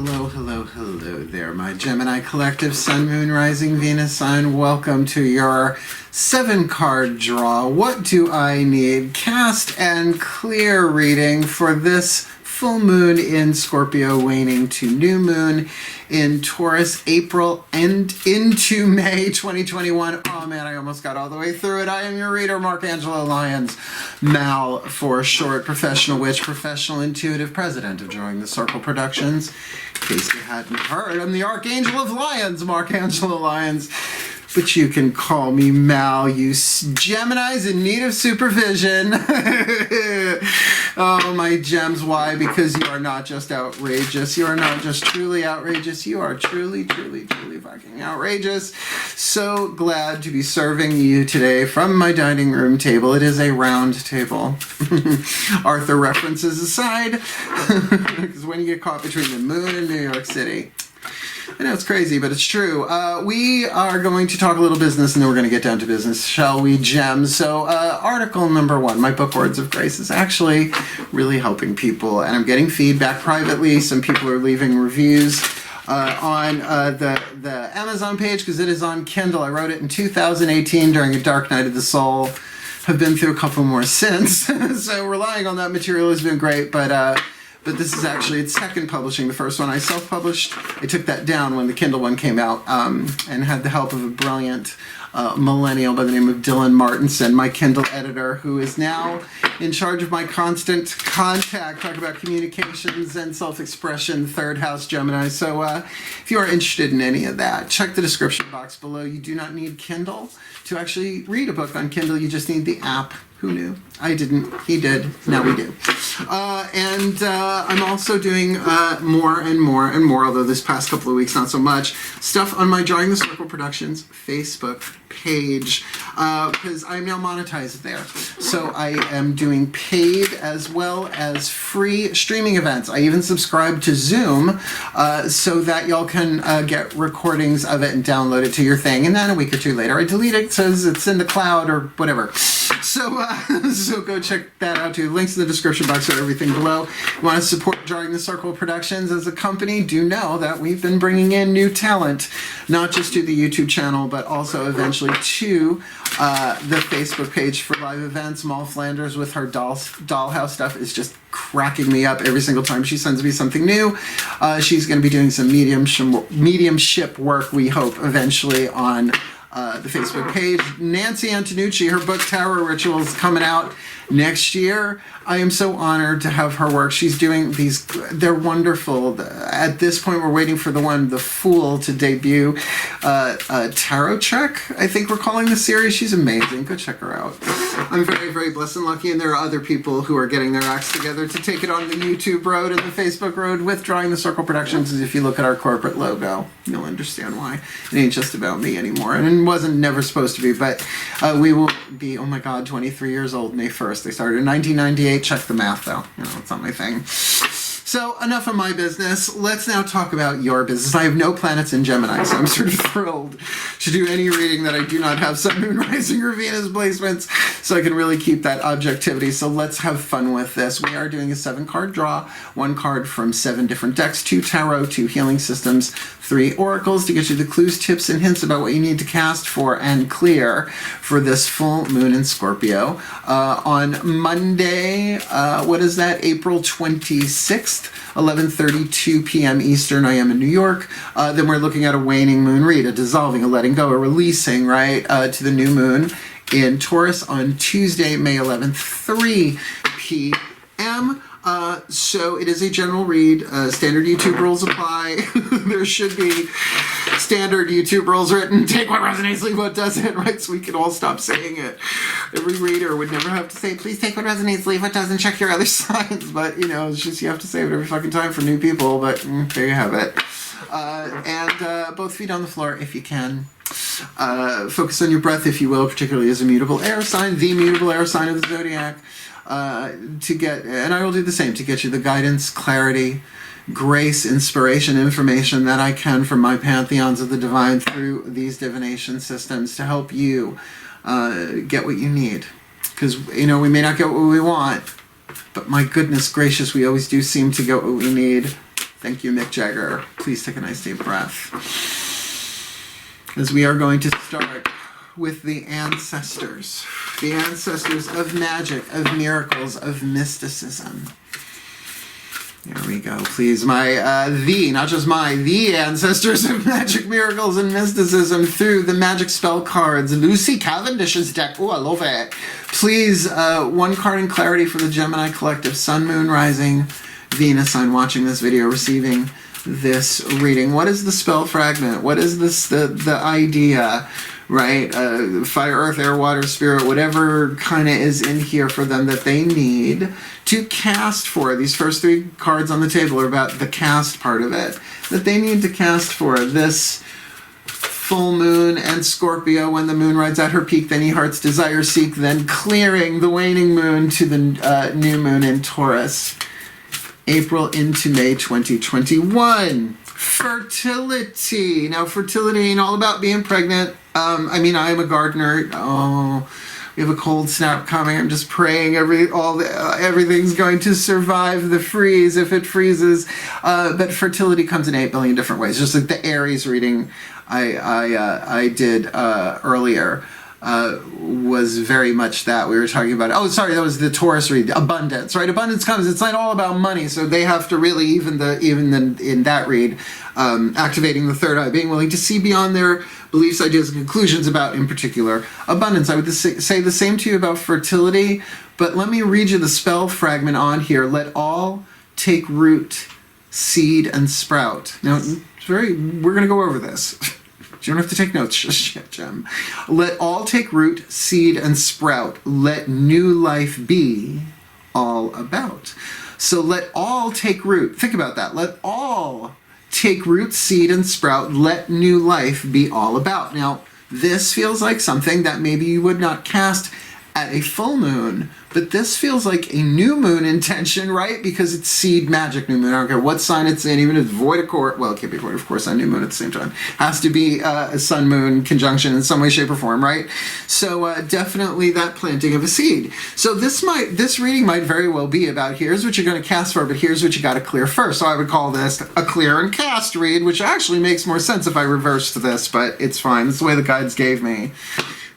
Hello, hello, hello there, my Gemini collective, Sun, Moon, Rising, Venus sign. Welcome to your 7-card draw. What do I need? Cast and clear reading for this full moon in Scorpio, waning to new moon in Taurus, April and into May 2021. Oh man, I almost got all the way through it. I am your reader, Angelo, Lyons, Mal for short, professional witch, professional intuitive, president of Drawing the Circle Productions. In case you hadn't heard, I'm the Archangel of Lyons, Angelo, Lyons. But you can call me Mal, you Geminis in need of supervision. Oh, my gems, why? Because you are not just outrageous. You are not just truly outrageous. You are truly, truly, truly fucking outrageous. So glad to be serving you today from my dining room table. It is a round table. Arthur references aside, because when you get caught between the moon and New York City, I know it's crazy, but it's true. We are going to talk a little business, and then we're going to get down to business, shall we, gems? So, article number 1, my book, Words of Grace, is actually really helping people, and I'm getting feedback privately. Some people are leaving reviews on the Amazon page, because it is on Kindle. I wrote it in 2018 during a dark night of the soul. Have been through a couple more since, so relying on that material has been great, but this is actually its second publishing. The first one I self-published. I took that down when the Kindle one came out, and had the help of a brilliant millennial by the name of Dylan Martinson, my Kindle editor, who is now in charge of my constant contact, talk about communications and self-expression, third house Gemini. So if you are interested in any of that, check the description box below. You do not need Kindle to actually read a book on Kindle. You just need the app. Who knew? I didn't. He did. Now we do. And I'm also doing more and more and more, although this past couple of weeks not so much, stuff on my Drawing the Circle Productions Facebook page, because I'm now monetized there. So I am doing paid as well as free streaming events. I even subscribe to Zoom so that y'all can get recordings of it and download it to your thing. And then a week or two later, I delete it because it's in the cloud or whatever. So, so go check that out too. Links in the description box or everything below. You want to support Drawing the Circle Productions as a company? Do know that we've been bringing in new talent, not just to the YouTube channel, but also eventually to the Facebook page for live events. Maul Flanders with her dollhouse stuff is just cracking me up every single time she sends me something new. She's going to be doing some mediumship work, we hope, eventually on the Facebook page. Nancy Antonucci, her book Tarot Rituals, coming out next year. I am so honored to have her work. She's doing these, they're wonderful. At this point, we're waiting for the Fool, to debut. Tarot Trek, I think we're calling the series. She's amazing. Go check her out. I'm very, very blessed and lucky, and there are other people who are getting their acts together to take it on the YouTube road and the Facebook road with Drawing the Circle Productions. If you look at our corporate logo, you'll understand why. It ain't just about me anymore, and it wasn't never supposed to be, but we will be, oh my God, 23 years old May 1st. They started in 1998. Check the math, though. You know, it's not my thing. So, enough of my business. Let's now talk about your business. I have no planets in Gemini, so I'm sort of thrilled to do any reading that I do not have Sun, Moon, Rising, or Venus placements, so I can really keep that objectivity. So let's have fun with this. We are doing a 7-card draw, 1 card from 7 different decks, 2 tarot, 2 healing systems, 3 oracles to get you the clues, tips, and hints about what you need to cast for and clear for this full moon in Scorpio. On Monday, what is that? April 26th. 11:32 p.m. Eastern. I am in New York. Then we're looking at a waning moon read, a dissolving, a letting go, a releasing, right, to the new moon in Taurus on Tuesday, May 11th, 3 p.m. So it is a general read. Standard YouTube rules apply. There should be standard YouTube rules written. Take what resonates, leave what doesn't, right? So we can all stop saying it. Every reader would never have to say, please take what resonates, leave what doesn't, check your other signs. But, you know, it's just you have to say it every fucking time for new people. But there you have it. And both feet on the floor if you can. Focus on your breath, if you will, particularly as a mutable air sign, the mutable air sign of the zodiac. To get, and I will do the same, to get you the guidance, clarity, grace, inspiration, information that I can from my pantheons of the divine through these divination systems to help you get what you need. Because, you know, we may not get what we want, but my goodness gracious, we always do seem to get what we need Thank you, Mick Jagger. Please take a nice deep breath. As we are going to start with the ancestors of magic, of miracles, of mysticism. Here we go, please. The ancestors of magic, miracles, and mysticism through the magic spell cards. Lucy Cavendish's deck. Oh, I love it. Please, one card in clarity for the Gemini collective. Sun, Moon, Rising, Venus sign watching this video, receiving this reading. What is the spell fragment? What is this, the idea? Right? Fire, earth, air, water, spirit, whatever kind of is in here for them that they need to cast for. These first three cards on the table are about the cast part of it. That they need to cast for this full moon and Scorpio. When the moon rides at her peak, then ye heart's desire seek, then clearing the waning moon to the new moon in Taurus. April into May 2021. Fertility. Now, fertility ain't all about being pregnant. I am a gardener. Oh, we have a cold snap coming. I'm just praying everything's going to survive the freeze if it freezes. But fertility comes in 8 billion different ways. Just like the Aries reading I did earlier. Was very much that we were talking about. Oh, sorry, that was the Taurus read. Abundance, right? Abundance comes. It's not all about money, so they have to really even in that read, activating the third eye, being willing to see beyond their beliefs, ideas, and conclusions about, in particular, abundance. I would say the same to you about fertility, but let me read you the spell fragment on here. Let all take root, seed, and sprout. Now, we're going to go over this. You don't have to take notes just yet, Gem. Let all take root, seed, and sprout. Let new life be all about. So let all take root. Think about that. Let all take root, seed, and sprout. Let new life be all about. Now, this feels like something that maybe you would not cast at a full moon, but this feels like a new moon intention, right? Because it's seed magic new moon. I don't care what sign it's in, even if it's void of course. Well, it can't be void of course on new moon at the same time. Has to be a sun moon conjunction in some way, shape, or form, right? So definitely that planting of a seed. So this reading might very well be about here's what you're going to cast for, but here's what you got to clear first. So I would call this a clear and cast read, which actually makes more sense if I reversed this, but it's fine. That's the way the guides gave me.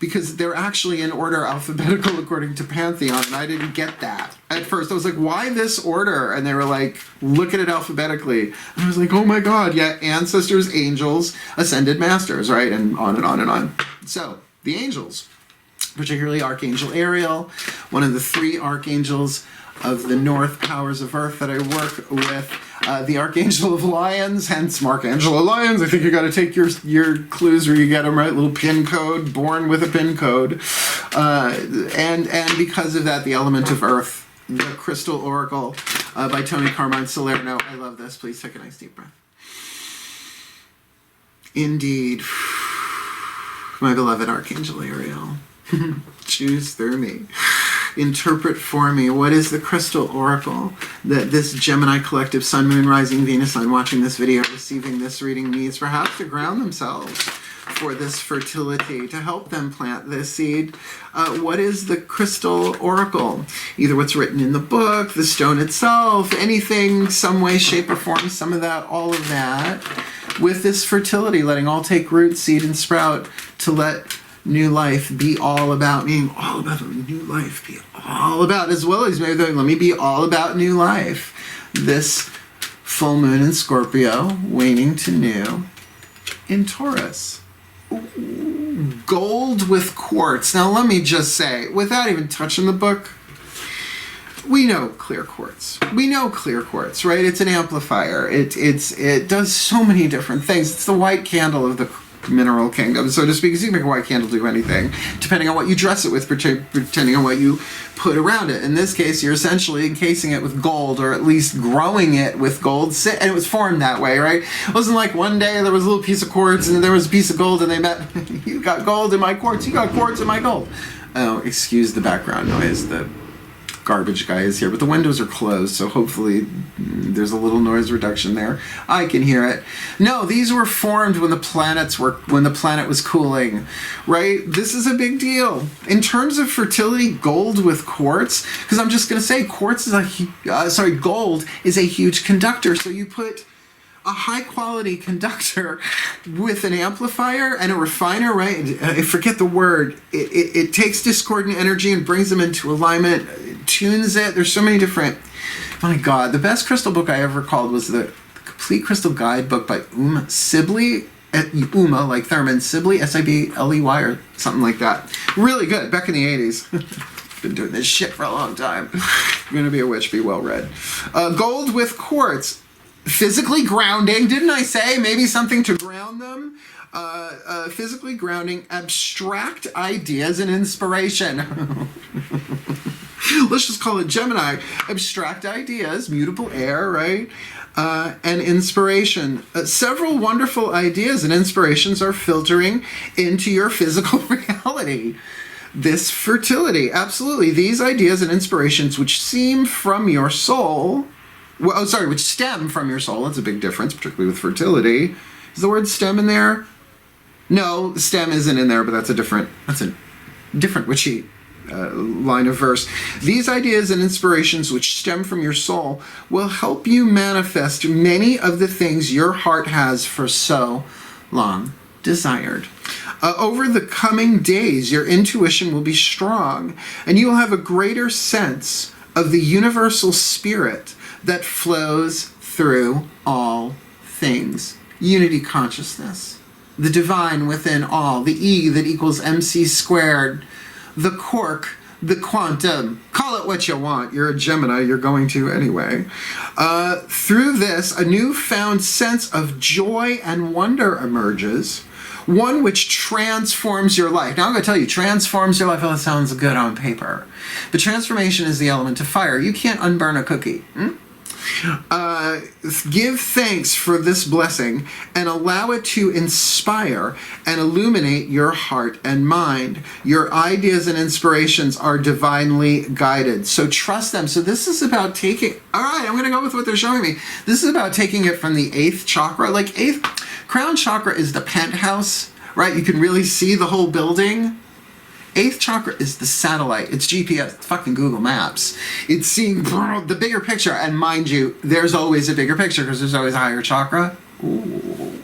Because they're actually in order alphabetical according to Pantheon, and I didn't get that. At first, I was like, why this order? And they were like, look at it alphabetically. And I was like, oh my god, yeah, ancestors, angels, ascended masters, right? And on and on and on. So, the angels, particularly Archangel Ariel, one of the 3 archangels of the North powers of Earth that I work with, the Archangel of Lyons, hence Archangel of Lyons. I think you got to take your clues where you get them right. Little pin code, born with a pin code, and because of that, the element of Earth, the Crystal Oracle by Tony Carmine Salerno. I love this. Please take a nice deep breath. Indeed, my beloved Archangel Ariel, choose through me. Interpret for me, what is the crystal oracle that this Gemini collective, Sun, Moon, Rising, Venus sign watching this video, receiving this reading needs, perhaps to ground themselves for this fertility, to help them plant this seed. What is the crystal oracle? Either what's written in the book, the stone itself, anything, some way, shape, or form, some of that, all of that. With this fertility, letting all take root, seed, and sprout, to let new life be all about, meaning all about new life, be all about, as well as maybe let me be all about new life. This full moon in Scorpio, waning to new in Taurus. Ooh, gold with quartz. Now let me just say, without even touching the book, we know clear quartz. We know clear quartz, right? It's an amplifier. It does so many different things. It's the white candle of the mineral kingdom, so to speak. You can make a white candle do anything, depending on what you dress it with, depending on what you put around it. In this case, you're essentially encasing it with gold, or at least growing it with gold, and it was formed that way, right? It wasn't like one day there was a little piece of quartz and there was a piece of gold and they met. You got gold in my quartz, you got quartz in my gold. Oh, excuse the background noise, the garbage guy is here, but the windows are closed, so hopefully there's a little noise reduction there. I can hear it. No, these were formed when the planet was cooling, right? This is a big deal. In terms of fertility, gold with quartz, because I'm just going to say gold is a huge conductor, so you put a high-quality conductor with an amplifier and a refiner, right? I forget the word. It takes discordant energy and brings them into alignment, tunes it. There's so many different... My God, the best crystal book I ever called was the Complete Crystal Guidebook by Uma Sibley. Uma, like Thurman, Sibley, S-I-B-L-E-Y, or something like that. Really good, back in the 80s. Been doing this shit for a long time. You're gonna be a witch, be well read. Gold with quartz. Physically grounding, didn't I say? Maybe something to ground them? Physically grounding abstract ideas and inspiration. Let's just call it Gemini. Abstract ideas, mutable air, right? And inspiration. Several wonderful ideas and inspirations are filtering into your physical reality. This fertility, absolutely. These ideas and inspirations which seem from your soul, which stem from your soul. That's a big difference, particularly with fertility. Is the word stem in there? No, stem isn't in there, but that's a different witchy line of verse. These ideas and inspirations which stem from your soul will help you manifest many of the things your heart has for so long desired. Over the coming days, your intuition will be strong, and you will have a greater sense of the universal spirit that flows through all things. Unity consciousness, the divine within all, the E that equals MC squared, the quark, the quantum. Call it what you want. You're a Gemini. You're going to anyway. Through this, a newfound sense of joy and wonder emerges, one which transforms your life. Now I'm going to tell you, transforms your life. Oh, that sounds good on paper. But transformation is the element of fire. You can't unburn a cookie. Give thanks for this blessing and allow it to inspire and illuminate your heart and mind. Your ideas and inspirations are divinely guided, so trust them. So this is about taking, all right, I'm going to go with what they're showing me. This is about taking it from the 8th chakra. Like, 8th crown chakra is the penthouse, right? You can really see the whole building. 8th chakra is the satellite. It's GPS, fucking Google Maps. It's seeing the bigger picture. And mind you, there's always a bigger picture because there's always a higher chakra. Ooh.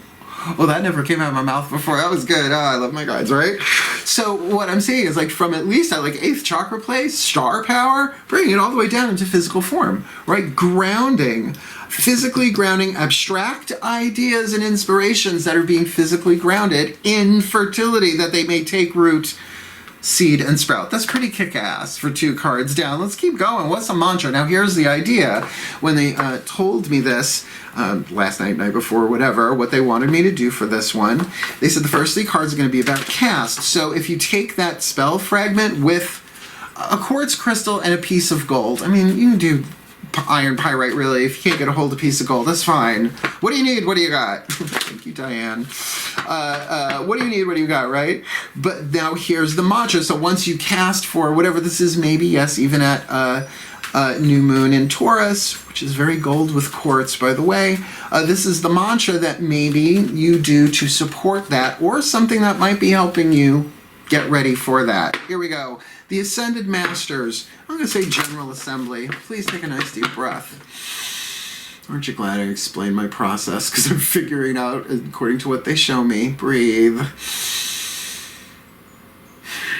Oh, that never came out of my mouth before. That was good. Oh, I love my guides, right? So what I'm saying is, like, from at least that, like, 8th chakra place, star power, bringing it all the way down into physical form, right? Grounding. Physically grounding abstract ideas and inspirations that are being physically grounded in fertility, that they may take root, seed, and sprout. That's pretty kick-ass for 2 cards down. Let's keep going. What's the mantra? Now, here's the idea. When they told me this last night before, whatever, what they wanted me to do for this one, they said the first 3 cards are going to be about cast. So if you take that spell fragment with a quartz crystal and a piece of gold, I mean, you can do iron pyrite, really. If you can't get a hold of a piece of gold, that's fine. What do you need? What do you got? Thank you, Diane. What do you need? What do you got, right? But now here's the mantra. So once you cast for whatever this is, maybe, yes, even at new moon in Taurus, which is very gold with quartz, by the way, this is the mantra that maybe you do to support that, or something that might be helping you get ready for that. Here we go. The Ascended Masters. I'm going to say General Assembly. Please take a nice deep breath. Aren't you glad I explained my process? Because I'm figuring out according to what they show me. Breathe.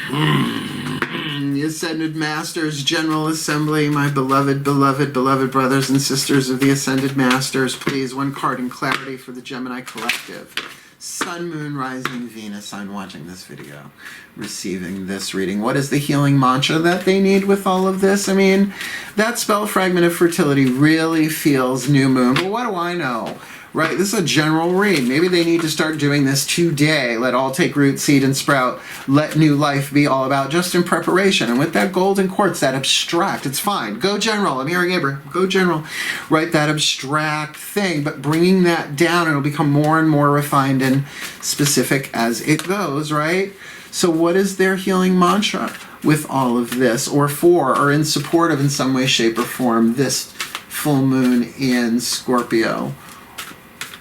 The Ascended Masters, General Assembly, my beloved, beloved, beloved brothers and sisters of the Ascended Masters. Please, 1 card in clarity for the Gemini Collective. Sun, Moon, Rising, Venus. I'm watching this video, receiving this reading. What is the healing mantra that they need with all of this? I mean, that spell fragment of fertility really feels new moon, but what do I know? Right, this is a general read. Maybe they need to start doing this today. Let all take root, seed, and sprout. Let new life be all about just in preparation. And with that golden quartz, that abstract, it's fine. Go general. I'm hearing Abraham. Go general. Right, that abstract thing. But bringing that down, it'll become more and more refined and specific as it goes, right? So what is their healing mantra with all of this, or for, or in support of, in some way, shape, or form, this full moon in Scorpio?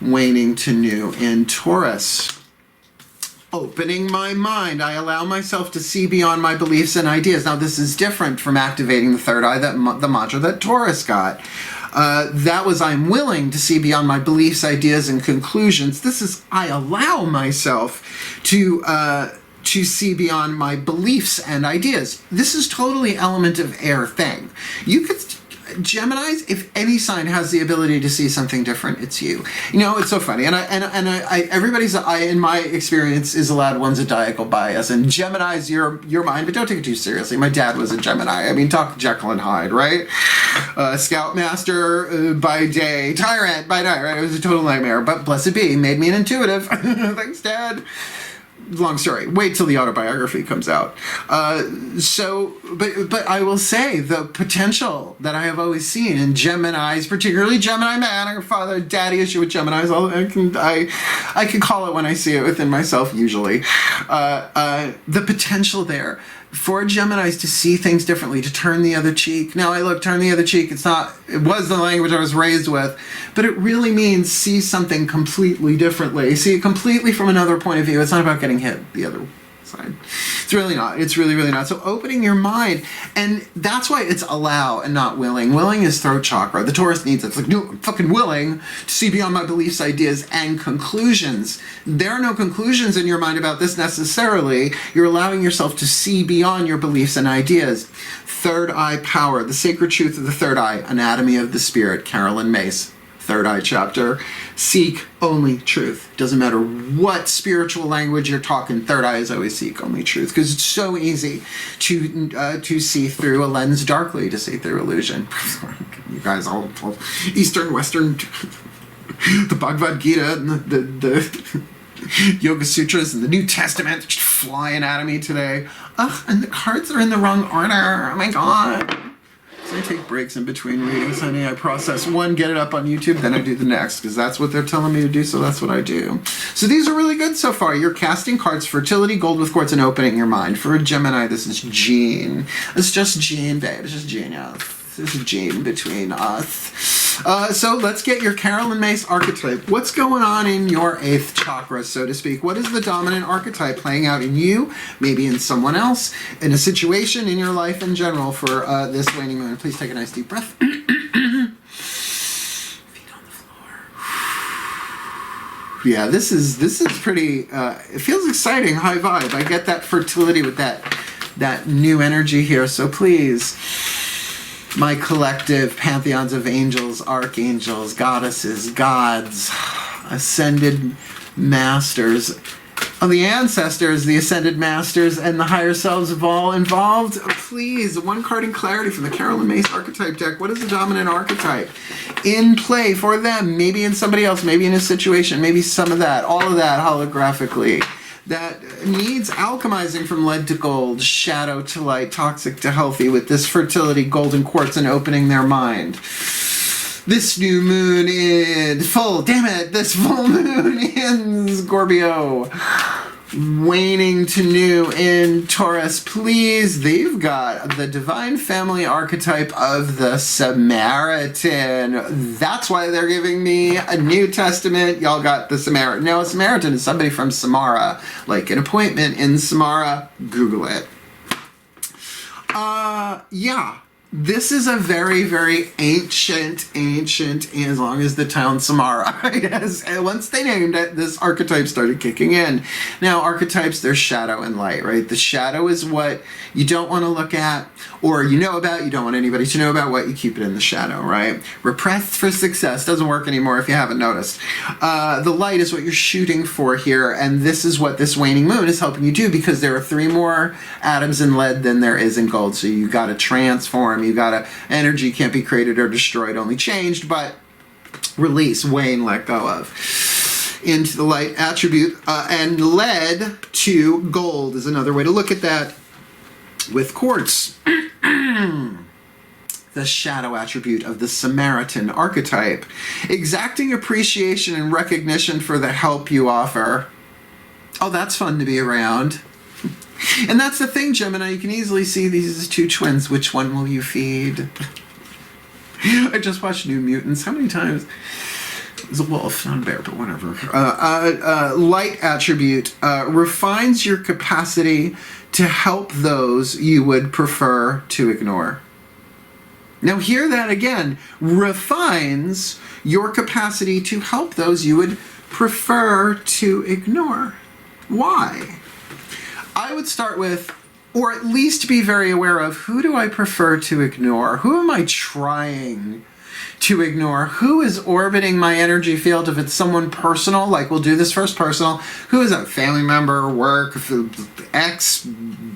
Waning to new in Taurus. Opening my mind, I allow myself to see beyond my beliefs and ideas. Now, this is different from activating the third eye, the mantra that Taurus got. That was I'm willing to see beyond my beliefs, ideas, and conclusions. This is I allow myself to see beyond my beliefs and ideas. This is totally element of air thing. You could, Geminis, if any sign has the ability to see something different, it's you. You know, it's so funny. And everybody's, in my experience, is allowed one zodiacal bias. And Gemini's your mind, but don't take it too seriously. My dad was a Gemini. I mean, talk Jekyll and Hyde, right? Scoutmaster by day, tyrant by night, right? It was a total nightmare. But blessed be, made me an intuitive. Thanks, Dad. Long story. Wait till the autobiography comes out. But I will say the potential that I have always seen in Geminis, particularly Gemini man, I have a father, daddy issue with Geminis. I can call it when I see it within myself. Usually, the potential there for Geminis to see things differently, to turn the other cheek. Now, turn the other cheek. It was the language I was raised with, but it really means see something completely differently. See it completely from another point of view. It's not about getting hit the other side. It's really not. It's really, really not. So opening your mind, and that's why it's allow and not willing. Willing is throat chakra. The Taurus needs it. It's like, no, I'm fucking willing to see beyond my beliefs, ideas, and conclusions. There are no conclusions in your mind about this necessarily. You're allowing yourself to see beyond your beliefs and ideas. Third eye power, the sacred truth of the third eye, anatomy of the spirit, Carolyn Mace. Third eye chapter. Seek only truth. Doesn't matter what spiritual language you're talking, third eye is always seek only truth, because it's so easy to see through a lens darkly, to see through illusion. You guys all Eastern, Western, the Bhagavad Gita and the Yoga Sutras and the New Testament just flying at me today. Ugh, and the cards are in the wrong order. Oh my god. I take breaks in between readings, honey. I process one, get it up on YouTube, then I do the next, because that's what they're telling me to do, so that's what I do. So these are really good so far. You're casting cards, fertility, gold with quartz, and opening your mind. For a Gemini, this is Gene. It's just Gene, babe. It's just genius. This is Gene between us. So let's get your Carolyn Mace archetype. What's going on in your 8th chakra, so to speak? What is the dominant archetype playing out in you, maybe in someone else, in a situation, in your life in general for this waning moon? Please take a nice deep breath. Feet on the floor. Yeah, this is pretty, it feels exciting, high vibe. I get that fertility with that new energy here, so please, my collective pantheons of angels, archangels, goddesses, gods, ascended masters, the ancestors, the ascended masters, and the higher selves of all involved, please, one card in clarity from the Carolyn Mace archetype deck. What is the dominant archetype in play for them? Maybe in somebody else, maybe in a situation, maybe some of that, all of that holographically. That needs alchemizing from lead to gold, shadow to light, toxic to healthy, with this fertility, golden quartz, and opening their mind. This new moon in full, damn it, this full moon in Scorpio. Waning to new in Taurus, please. They've got the divine family archetype of the Samaritan. That's why they're giving me a New Testament. Y'all got the Samaritan. Now, a Samaritan is somebody from Samara, like an appointment in Samara. Google it. Yeah. This is a very, very ancient, as long as the town Samara, yes. And once they named it, this archetype started kicking in. Now, archetypes, there's shadow and light, right? The shadow is what you don't want to look at, or you know about, you don't want anybody to know about what, you keep it in the shadow, right? Repressed for success doesn't work anymore if you haven't noticed. The light is what you're shooting for here, and this is what this waning moon is helping you do, because there are 3 more atoms in lead than there is in gold, so you got to transform. You gotta, energy can't be created or destroyed, only changed, but release, wane, let go of. Into the light attribute, and lead to gold is another way to look at that with quartz. The shadow attribute of the Samaritan archetype. Exacting appreciation and recognition for the help you offer. Oh, that's fun to be around. And that's the thing, Gemini, you can easily see these as 2 twins. Which one will you feed? I just watched New Mutants. How many times? It's a wolf, not a bear, but whatever. Light attribute refines your capacity to help those you would prefer to ignore. Now hear that again, refines your capacity to help those you would prefer to ignore. Why? I would start with, or at least be very aware of, who do I prefer to ignore? Who am I trying to ignore? Who is orbiting my energy field? If it's someone personal, like we'll do this first personal, who is a family member, work, ex,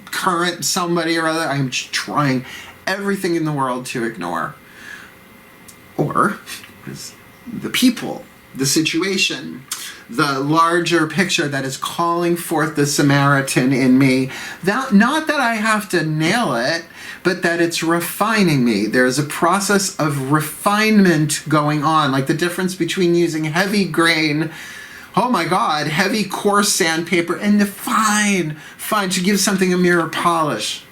current, somebody or other, I'm trying everything in the world to ignore. Or the people, the situation, the larger picture that is calling forth the Samaritan in me. That, not that I have to nail it, but that it's refining me. There's a process of refinement going on, like the difference between using heavy grain, oh my God, heavy coarse sandpaper, and the fine to give something a mirror polish.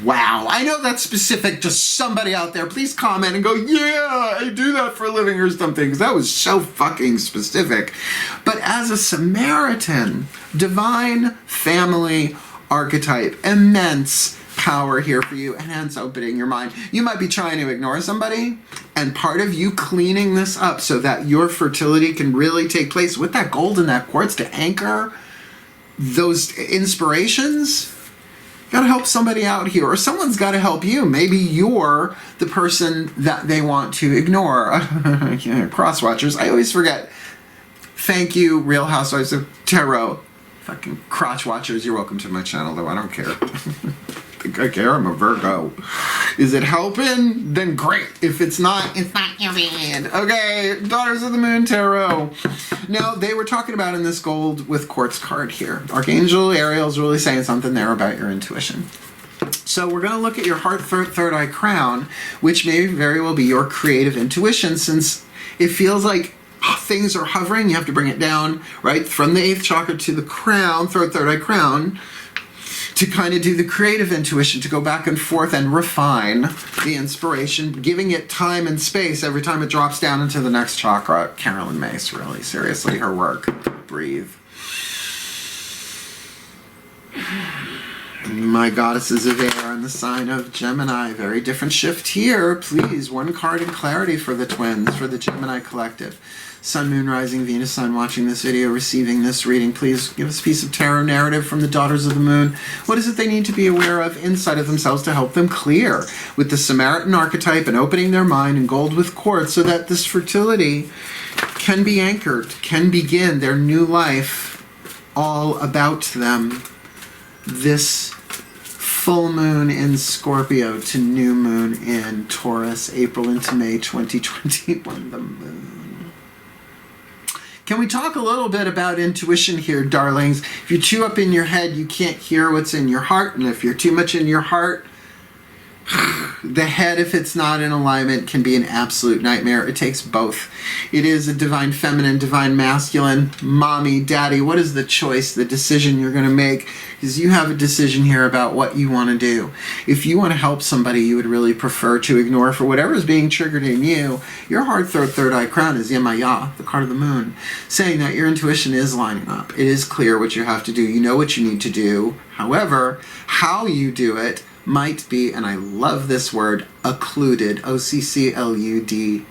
Wow, I know that's specific to somebody out there. Please comment and go, yeah, I do that for a living or something, because that was so fucking specific. But as a Samaritan, divine family archetype, immense power here for you, and hence opening your mind. You might be trying to ignore somebody, and part of you cleaning this up so that your fertility can really take place with that gold and that quartz to anchor those inspirations. Got to help somebody out here, or someone's got to help you. Maybe you're the person that they want to ignore. Cross watchers. I always forget. Thank you, Real Housewives of Tarot. Fucking crotch watchers. You're welcome to my channel, though. I don't care. I think I care. I'm a Virgo. Is it helping? Then great. If it's not your bad. Okay, Daughters of the Moon Tarot. Now, they were talking about in this gold with quartz card here. Archangel Ariel's really saying something there about your intuition. So we're going to look at your heart, third eye crown, which may very well be your creative intuition, since it feels like things are hovering. You have to bring it down, right? From the 8th chakra to the crown, third eye crown, to kind of do the creative intuition, to go back and forth and refine the inspiration, giving it time and space every time it drops down into the next chakra. Carolyn Mace, really, seriously, her work. Breathe. My goddesses of air and the sign of Gemini. Very different shift here. Please, one card in clarity for the twins, for the Gemini collective. Sun, Moon, Rising, Venus sign watching this video, receiving this reading. Please give us a piece of tarot narrative from the Daughters of the Moon. What is it they need to be aware of inside of themselves to help them clear with the Samaritan archetype and opening their mind and gold with quartz, so that this fertility can be anchored, can begin their new life all about them. This full moon in Scorpio to new moon in Taurus, April into May 2021, the moon. Can we talk a little bit about intuition here, darlings? If you're too up in your head, you can't hear what's in your heart. And if you're too much in your heart, the head, if it's not in alignment, can be an absolute nightmare. It takes both. It is a divine feminine, divine masculine, mommy, daddy. What is the choice, the decision you're going to make? Because you have a decision here about what you want to do. If you want to help somebody you would really prefer to ignore for whatever is being triggered in you, your heart, third eye crown is Yemaya, the card of the moon, saying that your intuition is lining up. It is clear what you have to do. You know what you need to do. However, how you do it might be, and I love this word, occluded, O-C-C-L-U-D-E-D,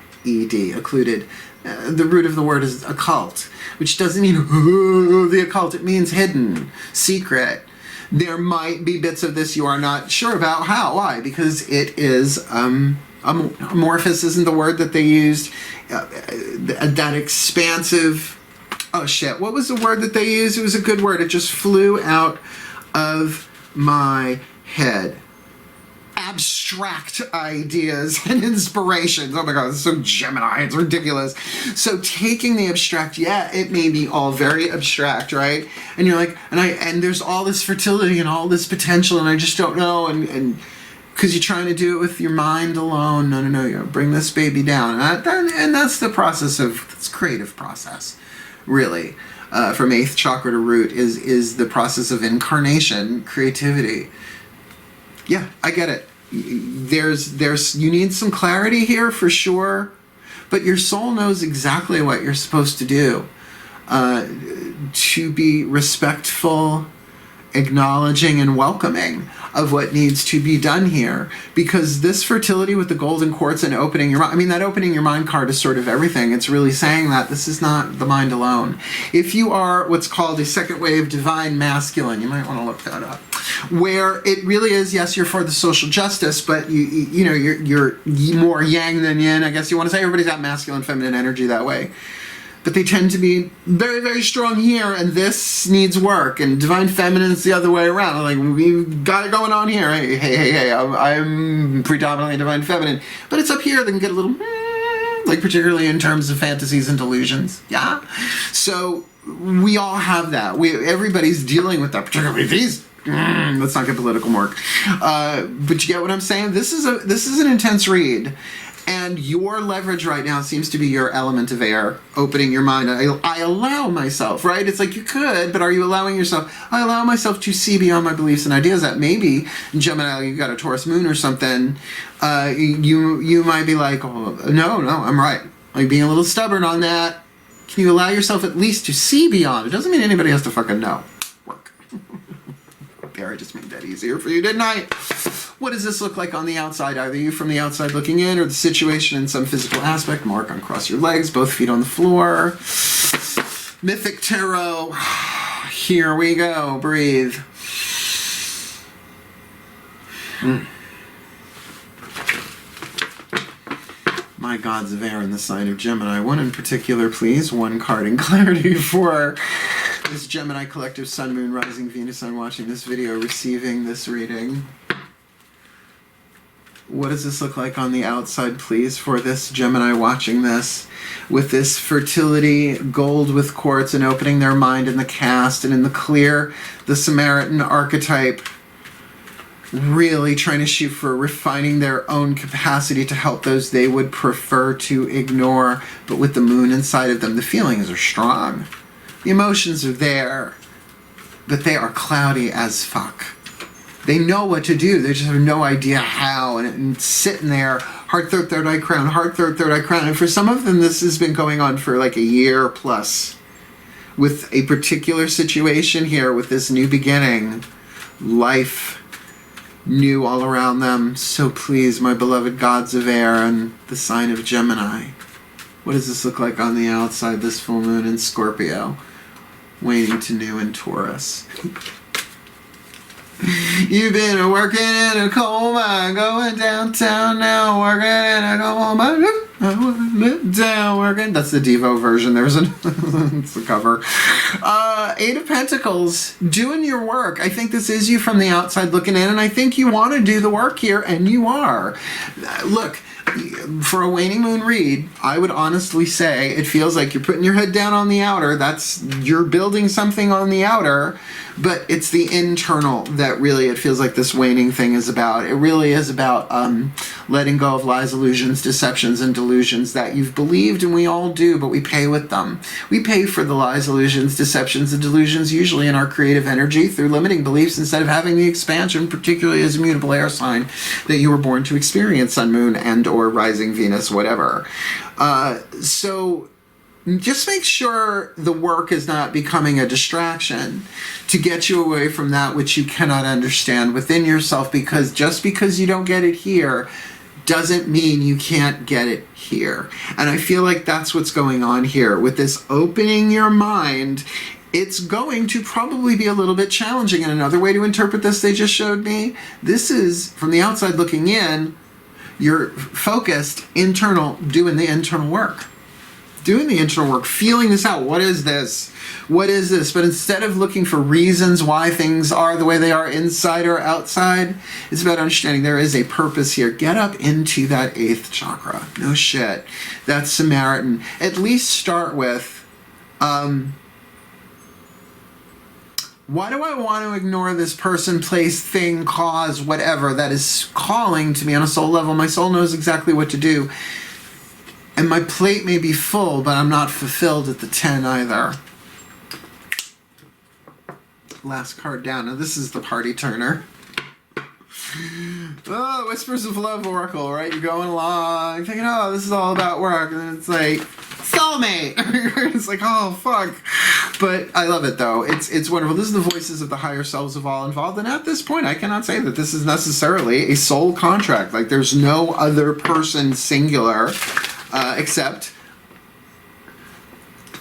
occluded. The root of the word is occult, which doesn't mean the occult. It means hidden, secret. There might be bits of this you are not sure about. How? Why? Because it is, amorphous isn't the word that they used. That expansive, oh shit, what was the word that they used? It was a good word. It just flew out of my head. Abstract ideas and inspirations. Oh my God, it's so Gemini, it's ridiculous. So taking the abstract, yeah, it may be all very abstract, right? And you're like, and there's all this fertility and all this potential, and I just don't know, and because you're trying to do it with your mind alone. No, you bring this baby down. And that's the process of, this creative process, really. From 8th chakra to root is the process of incarnation, creativity. Yeah, I get it. There's you need some clarity here for sure, but your soul knows exactly what you're supposed to do. To be respectful acknowledging and welcoming of what needs to be done here, because this fertility with the golden quartz and opening your mind, I mean, that opening your mind card is sort of everything. It's really saying that this is not the mind alone. If you are what's called a second wave divine masculine, you might want to look that up, where it really is, yes, you're for the social justice, but you know, you're more yang than yin, I guess you want to say. Everybody's got masculine, feminine energy that way. But they tend to be very, very strong here, and this needs work. And divine feminine is the other way around. Like, we've got it going on here. Hey, I'm predominantly divine feminine. But it's up here that can get a little, like, particularly in terms of fantasies and delusions. Yeah? So we all have that. Everybody's dealing with that, particularly these. Let's not get political, Mark. But you get what I'm saying? This is an intense read. And your leverage right now seems to be your element of air, opening your mind. I allow myself, right? It's like you could, but are you allowing yourself? I allow myself to see beyond my beliefs and ideas. That maybe, Gemini, you got a Taurus moon or something, you might be like, oh, no, I'm right. Like, being a little stubborn on that. Can you allow yourself at least to see beyond? It doesn't mean anybody has to fucking know. Work. There, I just made that easier for you, didn't I? What does this look like on the outside? Either you from the outside looking in, or the situation in some physical aspect. Mark, uncross your legs, both feet on the floor. Mythic Tarot. Here we go. Breathe. My gods of air in the sign of Gemini. One in particular, please. One card in clarity for this Gemini collective, Sun, Moon, Rising, Venus, Sun, watching this video, receiving this reading. What does this look like on the outside, please, for this Gemini watching this, with this fertility, gold with quartz, and opening their mind in the cast and in the clear, the Samaritan archetype, really trying to shoot for refining their own capacity to help those they would prefer to ignore, but with the moon inside of them, the feelings are strong. The emotions are there, but they are cloudy as fuck. They know what to do, they just have no idea how, and sitting there, heart, throat, third eye crown, heart, throat, third eye crown, and for some of them this has been going on for like a year plus, with a particular situation here, with this new beginning, life new all around them. So please, my beloved gods of air and the sign of Gemini, what does this look like on the outside, this full moon in Scorpio, waning to new in Taurus? You've been working in a coal mine, going downtown now, working in a coal mine, down working. That's the Devo version. There's it's the cover. Eight of Pentacles, doing your work. I think this is you from the outside looking in, and I think you want to do the work here, and you are. Look, for a waning moon read, I would honestly say it feels like you're putting your head down on the outer. You're building something on the outer, but it's the internal that really it feels like this waning thing is about. It really is about letting go of lies, illusions, deceptions, and delusions that you've believed, and we all do, but we pay with them. We pay for the lies, illusions, deceptions, and delusions usually in our creative energy through limiting beliefs instead of having the expansion, particularly as a mutable air sign, that you were born to experience, Sun, Moon, and or Rising Venus, whatever. So just make sure the work is not becoming a distraction to get you away from that which you cannot understand within yourself, because just because you don't get it here doesn't mean you can't get it here. And I feel like that's what's going on here with this opening your mind. It's going to probably be a little bit challenging. And another way to interpret this they just showed me, this is from the outside looking in, you're focused, internal, doing the internal work. Doing the internal work, feeling this out. What is this? What is this? But instead of looking for reasons why things are the way they are inside or outside, it's about understanding there is a purpose here. Get up into that 8th chakra. No shit. That's Samaritan. At least start with, why do I want to ignore this person, place, thing, cause, whatever that is calling to me on a soul level? My soul knows exactly what to do. And my plate may be full, but I'm not fulfilled at the 10 either. Last card down. Now this is the party turner. Oh, Whispers of Love Oracle, right? You're going along, thinking, oh, this is all about work. And then it's like, so soulmate. It's like, oh, fuck. But I love it, though. It's wonderful. This is the voices of the higher selves of all involved. And at this point, I cannot say that this is necessarily a soul contract. Like, there's no other person singular except...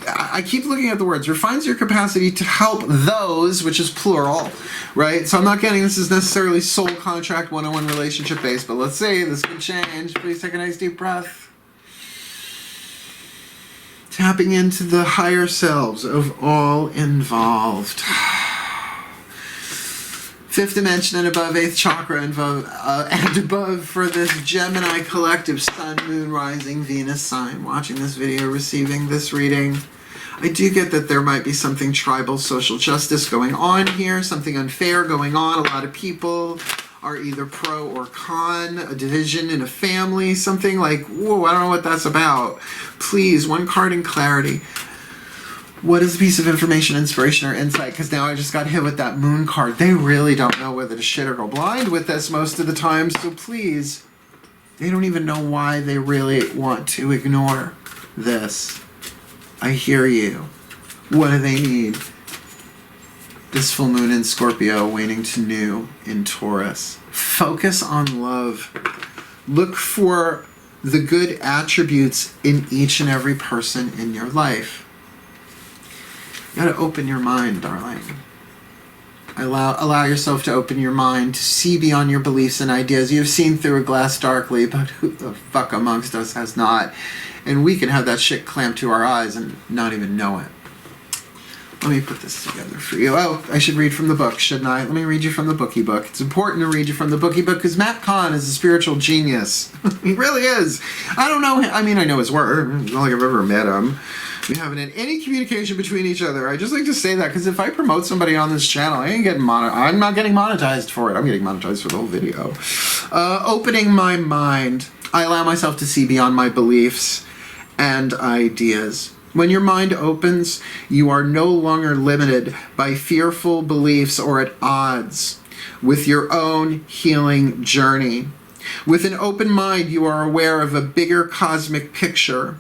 I keep looking at the words, refines your capacity to help those, which is plural, right? So I'm not getting this is necessarily soul contract 101 relationship based, but let's say this could change. Please take a nice deep breath. Tapping into the higher selves of all involved. Fifth dimension and above, eighth chakra and above for this Gemini collective, Sun, Moon, Rising, Venus sign. Watching this video, receiving this reading. I do get that there might be something tribal social justice going on here, something unfair going on. A lot of people are either pro or con, a division in a family, something like, whoa, I don't know what that's about. Please, one card in clarity. What is a piece of information, inspiration, or insight? Because now I just got hit with that moon card. They really don't know whether to shit or go blind with this most of the time, so please, they don't even know why they really want to ignore this. I hear you. What do they need? This full moon in Scorpio, waning to new in Taurus. Focus on love. Look for the good attributes in each and every person in your life. You gotta open your mind, darling. Allow yourself to open your mind, to see beyond your beliefs and ideas. You've seen through a glass darkly, but who the fuck amongst us has not? And we can have that shit clamped to our eyes and not even know it. Let me put this together for you. Oh, I should read from the book, shouldn't I? Let me read you from the bookie book. It's important to read you from the bookie book because Matt Kahn is a spiritual genius. He really is. I don't know him. I mean, I know his work. It's not like I've ever met him. We haven't had any communication between each other. I just like to say that because if I promote somebody on this channel, I'm not getting monetized for it. I'm getting monetized for the whole video. Opening my mind. I allow myself to see beyond my beliefs and ideas. When your mind opens, you are no longer limited by fearful beliefs or at odds with your own healing journey. With an open mind, you are aware of a bigger cosmic picture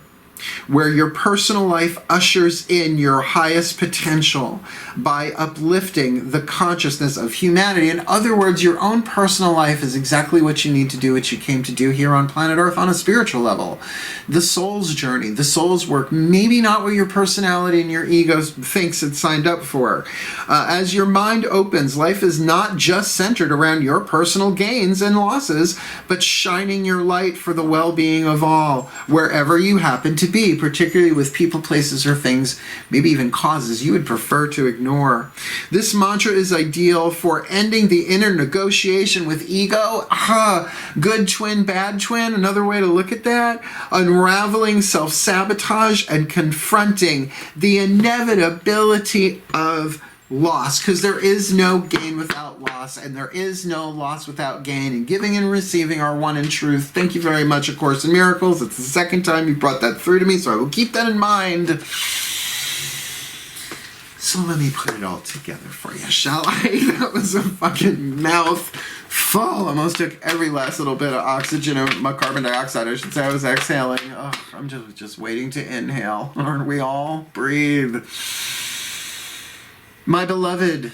where your personal life ushers in your highest potential by uplifting the consciousness of humanity. In other words, your own personal life is exactly what you need to do, what you came to do here on planet Earth on a spiritual level. The soul's journey, the soul's work, maybe not what your personality and your ego thinks it's signed up for. As your mind opens, life is not just centered around your personal gains and losses, but shining your light for the well-being of all, wherever you happen to be, particularly with people, places, or things, maybe even causes you would prefer to ignore. This mantra is ideal for ending the inner negotiation with ego. Good twin, bad twin, another way to look at that. Unraveling self-sabotage and confronting the inevitability of loss, because there is no gain without loss, and there is no loss without gain, and giving and receiving are one in truth. Thank you very much, A Course in Miracles. It's the second time you brought that through to me, so I will keep that in mind. So let me put it all together for you, shall I? That was a fucking mouthful. Almost took every last little bit of oxygen, or my carbon dioxide, I should say. I was exhaling. I'm just waiting to inhale. Aren't we all? Breathe. My beloved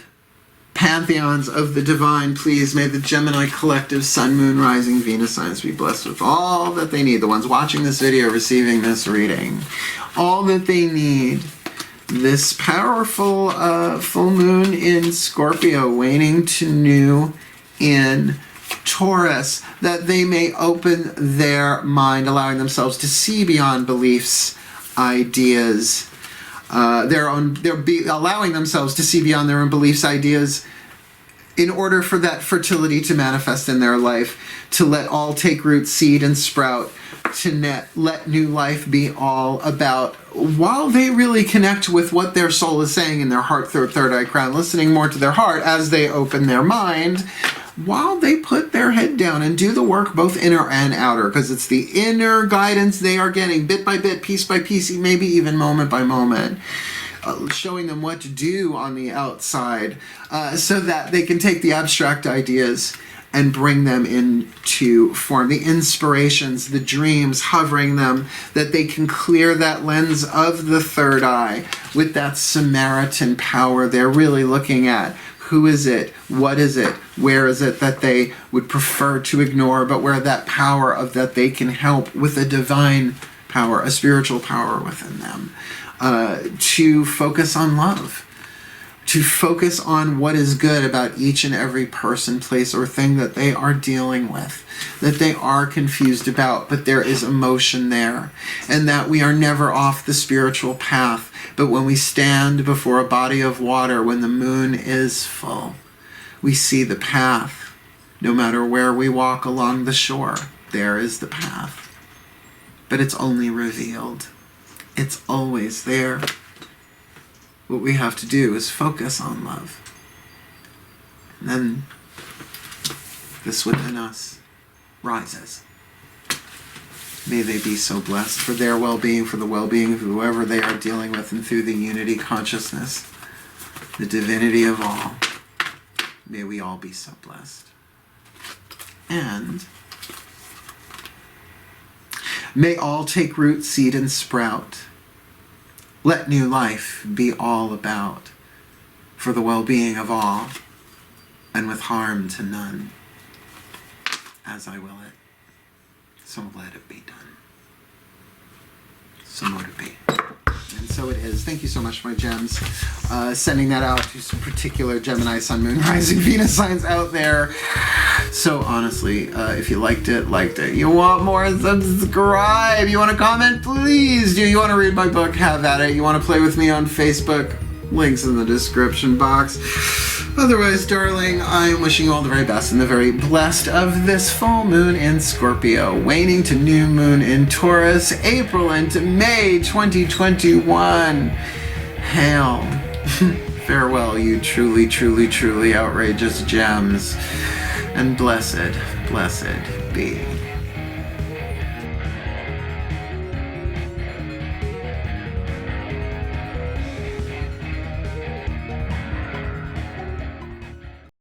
pantheons of the divine, please may the Gemini collective, Sun, Moon, Rising, Venus signs be blessed with all that they need. The ones watching this video, receiving this reading, all that they need. This powerful full moon in Scorpio, waning to new in Taurus, that they may open their mind, allowing themselves to see beyond beliefs, ideas, allowing themselves to see beyond their own beliefs, ideas, in order for that fertility to manifest in their life, to let all take root, seed, and sprout, to let new life be all about, while they really connect with what their soul is saying in their heart, third eye, crown, listening more to their heart as they open their mind, while they put their head down and do the work, both inner and outer, because it's the inner guidance they are getting bit by bit, piece by piece, maybe even moment by moment, showing them what to do on the outside, so that they can take the abstract ideas and bring them into form. The inspirations, the dreams, hovering them, that they can clear that lens of the third eye with that Samaritan power. They're really looking at who is it, what is it, where is it that they would prefer to ignore, but where that power of that they can help with a divine power, a spiritual power within them, to focus on love, to focus on what is good about each and every person, place, or thing that they are dealing with, that they are confused about, but there is emotion there, and that we are never off the spiritual path. But when we stand before a body of water, when the moon is full, we see the path. No matter where we walk along the shore, there is the path. But it's only revealed. It's always there. What we have to do is focus on love. And then this within us rises. May they be so blessed for their well-being, for the well-being of whoever they are dealing with, and through the unity consciousness, the divinity of all. May we all be so blessed. And may all take root, seed, and sprout. Let new life be all about, for the well-being of all, and with harm to none. As I will it, so let it be done. So mote it be. And so it is. Thank you so much, my gems. Sending that out to some particular Gemini, Sun, Moon, Rising, Venus signs out there. So honestly, if you liked it, you want more, subscribe. You want to comment, please do. You want to read my book, have at it. You want to play with me on Facebook, links in the description box. Otherwise, darling, I'm wishing you all the very best and the very blessed of this full moon in Scorpio, waning to new moon in Taurus, April into May 2021. Hail. Farewell, you truly, truly, truly outrageous gems. And blessed, blessed be.